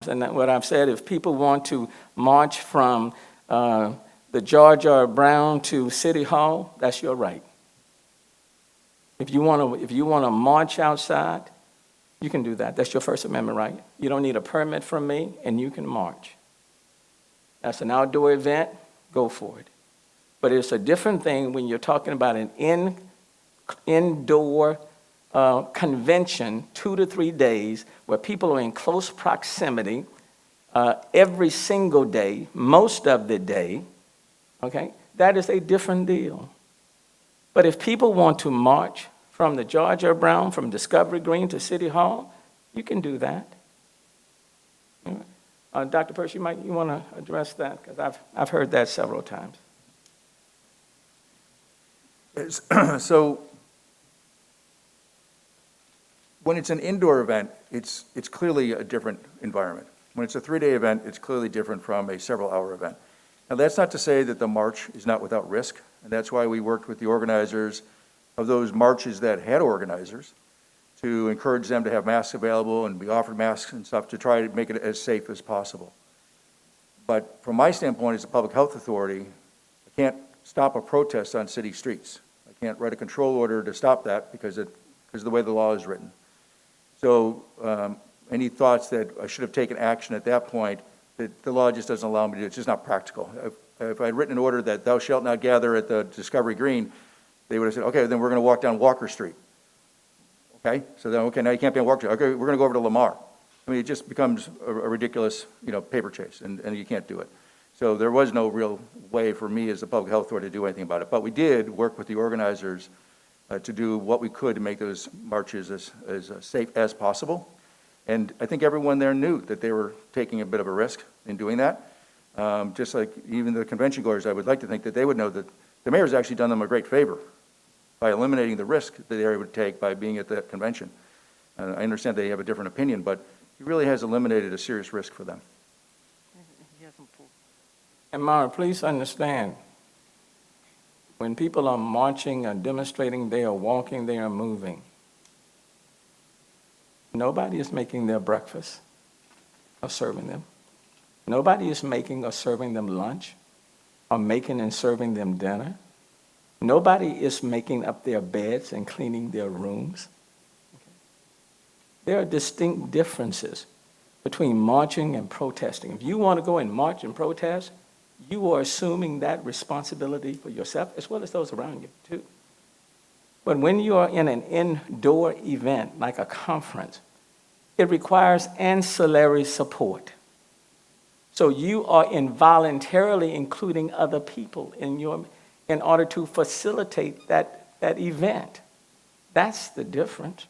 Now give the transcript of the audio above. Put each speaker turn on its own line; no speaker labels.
And what I've said, if people want to march from the George R. Brown to City Hall, that's your right. If you want to march outside, you can do that. That's your First Amendment right. You don't need a permit from me, and you can march. That's an outdoor event, go for it. But it's a different thing when you're talking about an indoor convention, 2 to 3 days, where people are in close proximity every single day, most of the day, okay? That is a different deal. But if people want to march from the George R. Brown, from Discovery Green to City Hall, you can do that. Dr. Persse, you want to address that? Because I've heard that several times.
So when it's an indoor event, it's clearly a different environment. When it's a 3-day event, it's clearly different from a several-hour event. Now, that's not to say that the march is not without risk, and that's why we worked with the organizers of those marches that had organizers to encourage them to have masks available and be offered masks and stuff to try to make it as safe as possible. But from my standpoint as a public health authority, I can't stop a protest on city streets. I can't write a control order to stop that because of the way the law is written. So any thoughts that I should have taken action at that point, that the law just doesn't allow me to do, it's just not practical. If I had written an order that thou shalt not gather at the Discovery Green, they would have said, okay, then we're going to walk down Walker Street. Okay, so then, okay, now you can't be on Walker Street. Okay, we're going to go over to Lamar. I mean, it just becomes a ridiculous, paper chase, and you can't do it. So there was no real way for me as a public health authority to do anything about it. But we did work with the organizers to do what we could to make those marches as safe as possible. And I think everyone there knew that they were taking a bit of a risk in doing that. Just like even the convention goers, I would like to think that they would know that the mayor's actually done them a great favor by eliminating the risk that they would take by being at that convention. I understand they have a different opinion, but he really has eliminated a serious risk for them.
And Mara, please understand, when people are marching or demonstrating, they are walking, they are moving. Nobody is making their breakfast or serving them. Nobody is making or serving them lunch or making and serving them dinner. Nobody is making up their beds and cleaning their rooms. There are distinct differences between marching and protesting. If you want to go and march and protest, you are assuming that responsibility for yourself as well as those around you, too. But when you are in an indoor event, like a conference, it requires ancillary support. So you are involuntarily including other people in order to facilitate that event. That's the difference.